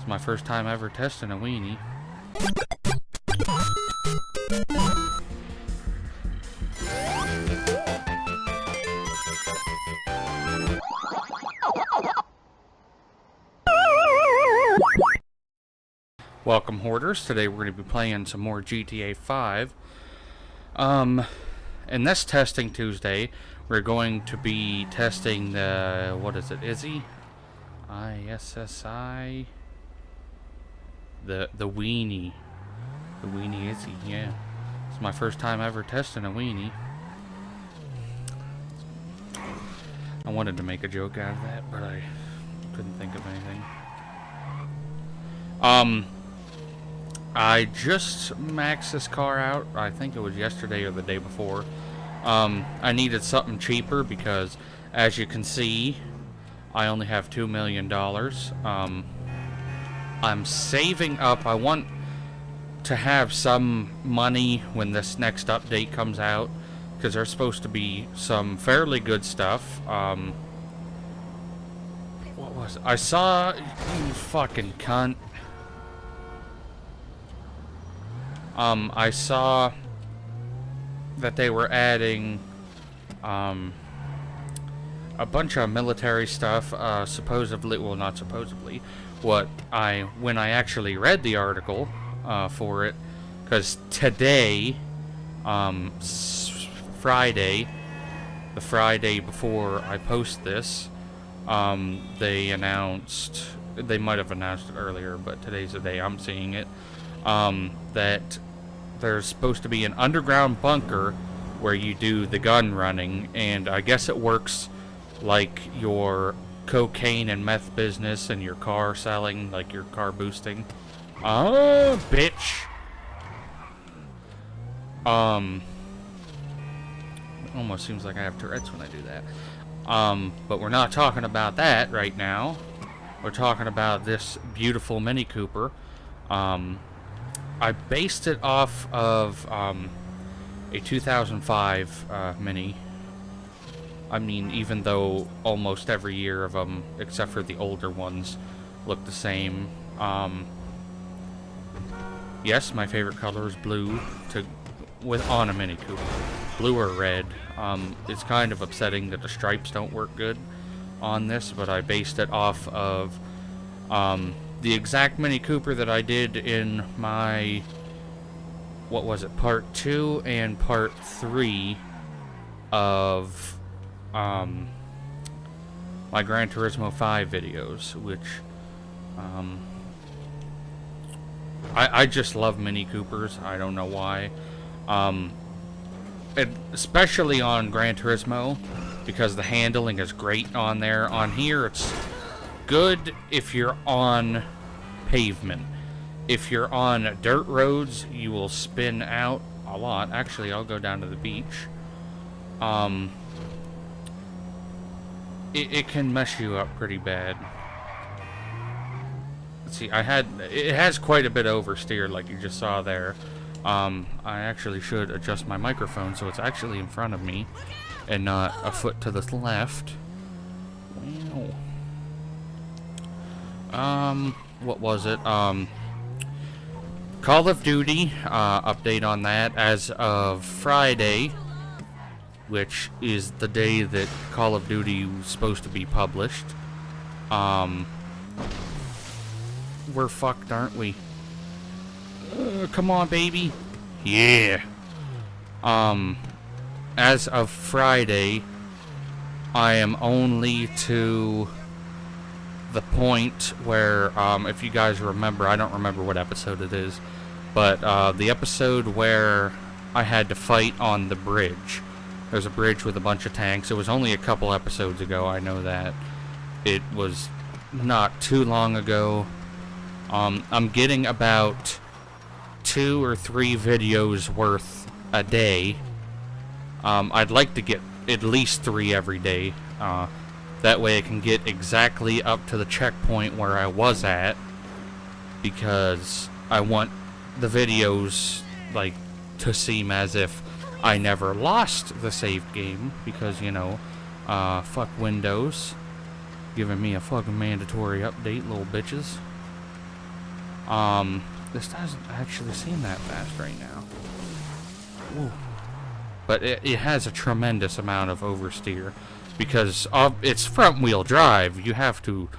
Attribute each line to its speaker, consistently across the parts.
Speaker 1: It's my first time ever testing a Weeny. Welcome, Hoarders. Today we're going to be playing some more GTA 5. In this testing Tuesday, we're going to be testing the, what is it, Issi? ISSI? The Weeny. The Weeny Issi, yeah. It's my first time ever testing a Weeny. I wanted to make a joke out of that, but I couldn't think of anything. I just maxed this car out. I think it was yesterday or the day before. I needed something cheaper because, as you can see, I only have $2 million. I'm saving up. I want to have some money when this next update comes out, because there's supposed to be some fairly good stuff. What was it? I saw, you fucking cunt. I saw that they were adding a bunch of military stuff, supposedly, well, not supposedly, when I actually read the article for it, because today, Friday, the Friday before I post this, they announced, they might have announced it earlier, but today's the day I'm seeing it, that there's supposed to be an underground bunker where you do the gun running, and I guess it works like your cocaine and meth business and your car selling, like your car boosting. Oh, bitch. It almost seems like I have Tourette's when I do that. But we're not talking about that right now. We're talking about this beautiful Mini Cooper. I based it off of a 2005 Mini. I mean, even though almost every year of them, except for the older ones, look the same. Yes, my favorite color is blue on a Mini Cooper. Blue or red. It's kind of upsetting that the stripes don't work good on this, but I based it off of the exact Mini Cooper that I did in my, what was it, part 2 and part 3 of my Gran Turismo 5 videos, which I just love Mini Coopers. I don't know why. Especially on Gran Turismo, because the handling is great on there. On here, it's good if you're on pavement. If you're on dirt roads, you will spin out a lot. Actually, I'll go down to the beach. It can mess you up pretty bad. Let's see, it has quite a bit oversteer, like you just saw there. I actually should adjust my microphone so it's actually in front of me and not a foot to the left. Wow. What was it? Call of Duty, update on that as of Friday, which is the day that Call of Duty was supposed to be published. We're fucked, aren't we? Come on, baby. Yeah. As of Friday, I am only to the point where, if you guys remember, I don't remember what episode it is, but the episode where I had to fight on the bridge. There's a bridge with a bunch of tanks. It was only a couple episodes ago, I know that. It was not too long ago. I'm getting about 2 or 3 videos worth a day. I'd like to get at least 3 every day. That way I can get exactly up to the checkpoint where I was at, because I want the videos, like, to seem as if I never lost the save game, because, you know, fuck Windows, giving me a fucking mandatory update, little bitches. This doesn't actually seem that fast right now. Whoa. But it has a tremendous amount of oversteer because it's front-wheel drive. You have to...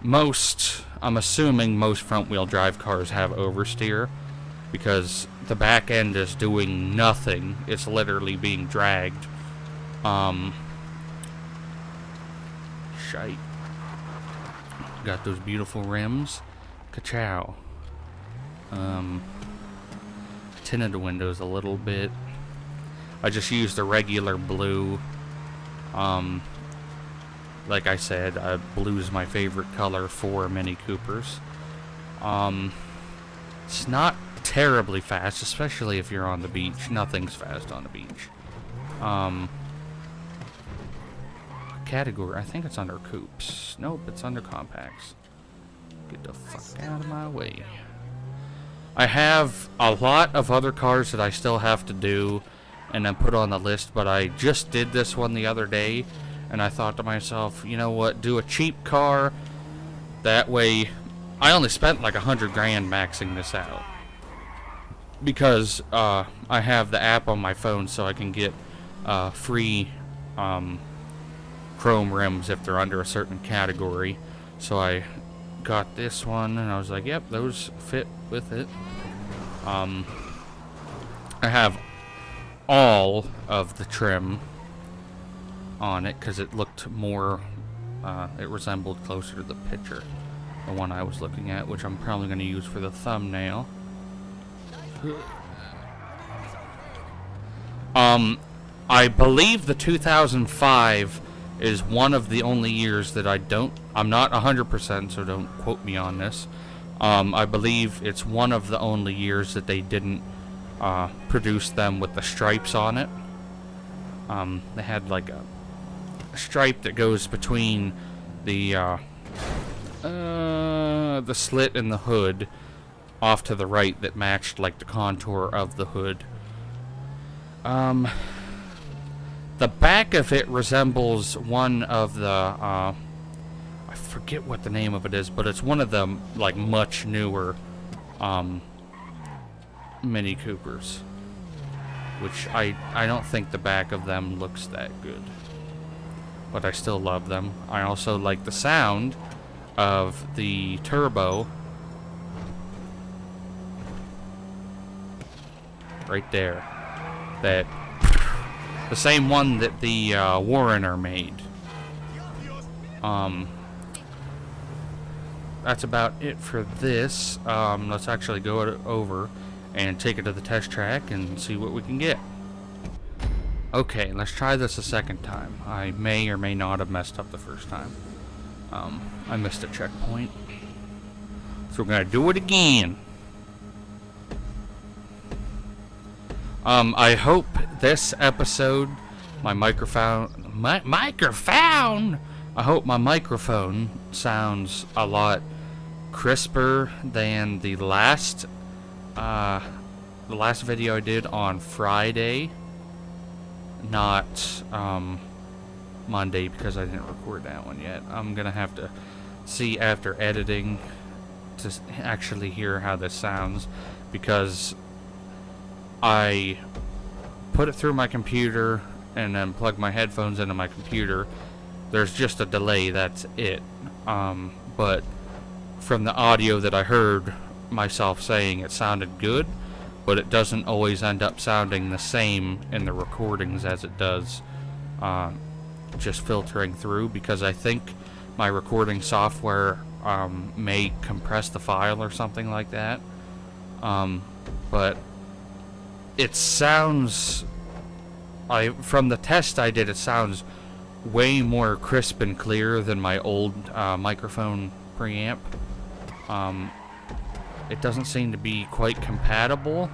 Speaker 1: I'm assuming most front-wheel drive cars have oversteer because the back end is doing nothing. It's literally being dragged. Shite. Got those beautiful rims. Ka-chow. Tinted the windows a little bit. I just used the regular blue. Like I said, blue is my favorite color for Mini Coopers. It's not terribly fast, especially if you're on the beach. Nothing's fast on the beach. Category, I think it's under coupes. Nope, it's under compacts. Get the fuck out of my way. I have a lot of other cars that I still have to do and then put on the list, but I just did this one the other day, and I thought to myself, you know what, do a cheap car. That way, I only spent like $100 grand maxing this out. Because I have the app on my phone so I can get free chrome rims if they're under a certain category. So I got this one and I was like, yep, those fit with it. I have all of the trim on it because it looked more, it resembled closer to the picture, the one I was looking at, which I'm probably going to use for the thumbnail. I believe the 2005 is one of the only years that I'm not 100%, so don't quote me on this. I believe it's one of the only years that they didn't produce them with the stripes on it. They had like a stripe that goes between the slit in the hood off to the right that matched like the contour of the hood. The back of it resembles one of the I forget what the name of it is, but it's one of the like much newer Mini Coopers, which I don't think the back of them looks that good, but I still love them. I also like the sound of the turbo right there. That the same one that the Warrener made. That's about it for this. Let's actually go over and take it to the test track and see what we can get. Okay, let's try this a second time. I may or may not have messed up the first time. I missed a checkpoint. So we're gonna do it again. I hope this episode, my microphone, I hope my microphone sounds a lot crisper than the last video I did on Friday, not Monday, because I didn't record that one yet. I'm gonna have to see after editing to actually hear how this sounds, because I put it through my computer and then plug my headphones into my computer. There's just a delay, that's it. But from the audio that I heard myself saying, it sounded good, but it doesn't always end up sounding the same in the recordings as it does just filtering through, because I think my recording software may compress the file or something like that. But it sounds, from the test I did, it sounds way more crisp and clear than my old microphone preamp. It doesn't seem to be quite compatible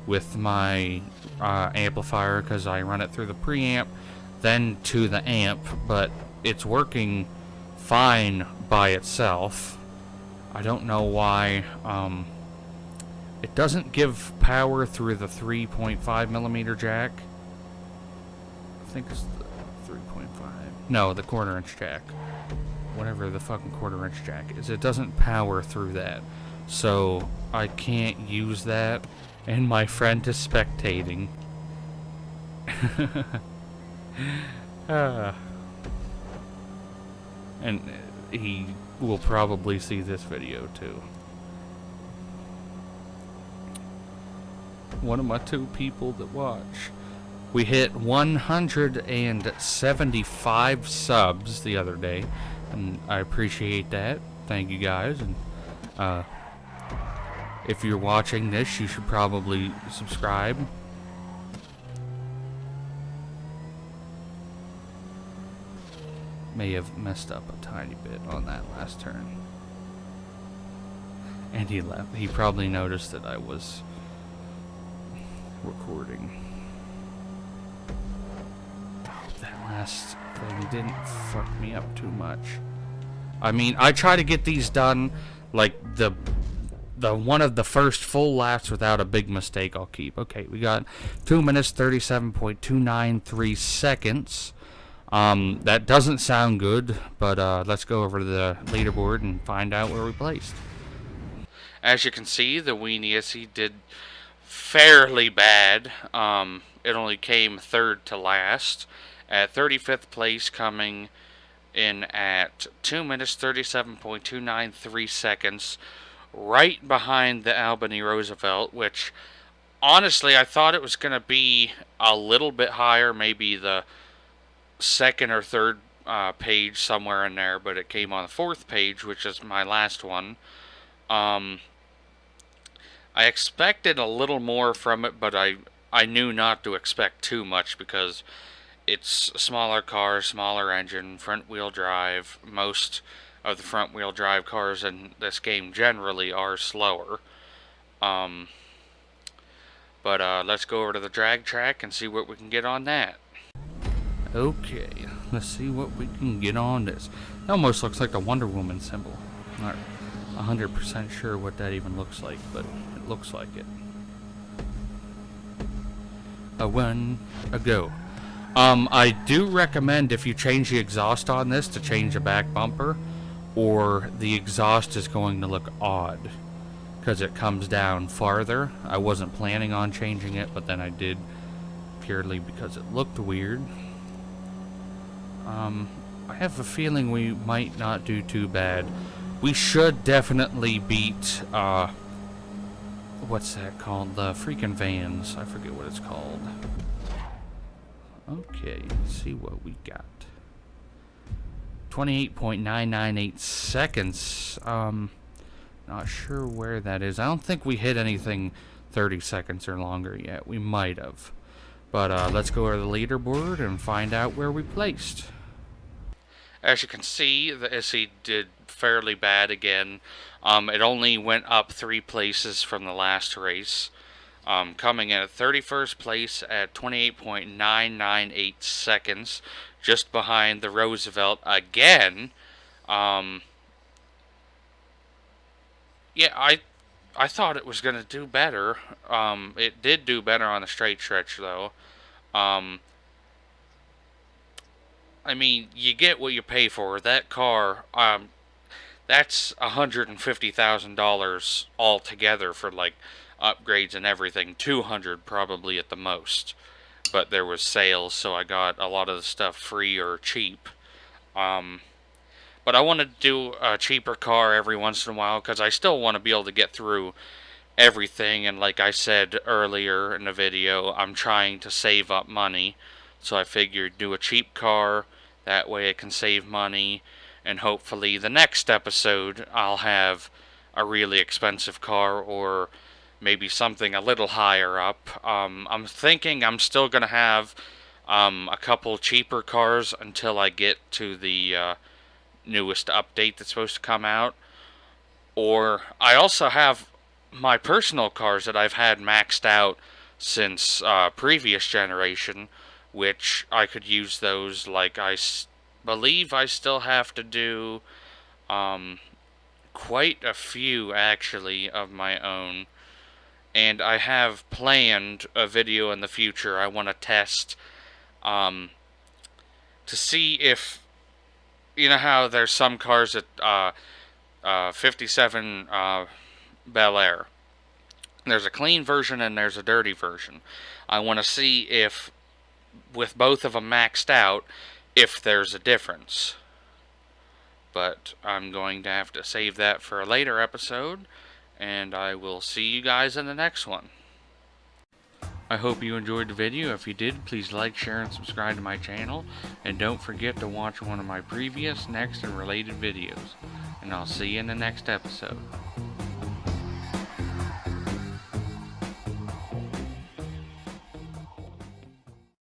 Speaker 1: with my amplifier, because I run it through the preamp then to the amp, but it's working fine by itself. I don't know why. It doesn't give power through the 3.5mm jack. I think it's the 3.5. No, the 1/4" jack. Whatever the fucking 1/4" jack is. It doesn't power through that. so I can't use that, and my friend is spectating. And he will probably see this video too. One of my 2 people that watch. We hit 175 subs the other day, and I appreciate that. Thank you guys. And if you're watching this, you should probably subscribe. May have messed up a tiny bit on that last turn. And he left. He probably noticed that I was recording. That last thing didn't fuck me up too much. I mean, I try to get these done, like, the one of the first full laps without a big mistake I'll keep. Okay, we got 2 minutes, 37.293 seconds. That doesn't sound good, but let's go over to the leaderboard and find out where we placed. As you can see, the Weeny Issi did fairly bad. It only came 3rd to last, at 35th place, coming in at 2 minutes 37.293 seconds, right behind the Albany Roosevelt, which honestly I thought it was going to be a little bit higher, maybe the 2nd or 3rd page, somewhere in there, but it came on the 4th page, which is my last one. I expected a little more from it, but I knew not to expect too much, because it's a smaller car, smaller engine, front wheel drive. Most of the front wheel drive cars in this game generally are slower. But let's go over to the drag track and see what we can get on that. Okay, let's see what we can get on this. It almost looks like the Wonder Woman symbol. Not 100% sure what that even looks like, but it looks like it. A one, a go. I do recommend, if you change the exhaust on this, to change the back bumper, or the exhaust is going to look odd, because it comes down farther. I wasn't planning on changing it, but then I did, purely because it looked weird. I have a feeling we might not do too bad. We should definitely beat, what's that called? The freaking vans. I forget what it's called. Okay, let's see what we got. 28.998 seconds. Not sure where that is. I don't think we hit anything 30 seconds or longer yet. We might have. But let's go to the leaderboard and find out where we placed. As you can see, the Issi did fairly bad again. It only went up 3 places from the last race. Coming in at 31st place at 28.998 seconds, just behind the Roosevelt again. Yeah, I thought it was going to do better. It did do better on the straight stretch, though. I mean, you get what you pay for. That car, that's $150,000 altogether for, like, upgrades and everything. 200 probably at the most. But there was sales, so I got a lot of the stuff free or cheap. But I want to do a cheaper car every once in a while, because I still want to be able to get through everything. And like I said earlier in the video, I'm trying to save up money. So I figured do a cheap car, that way it can save money, and hopefully the next episode I'll have a really expensive car, or maybe something a little higher up. I'm thinking I'm still going to have a couple cheaper cars until I get to the newest update that's supposed to come out. Or I also have my personal cars that I've had maxed out since previous generation, which I could use those. Like, I believe I still have to do quite a few, actually, of my own. And I have planned a video in the future I want to test to see if, you know how there's some cars that 57 Bel Air. There's a clean version and there's a dirty version. I want to see if, with both of them maxed out, if there's a difference. But I'm going to have to save that for a later episode, and I will see you guys in the next one. I hope you enjoyed the video. If you did, please like, share, and subscribe to my channel. And don't forget to watch one of my previous, next, and related videos. And I'll see you in the next episode.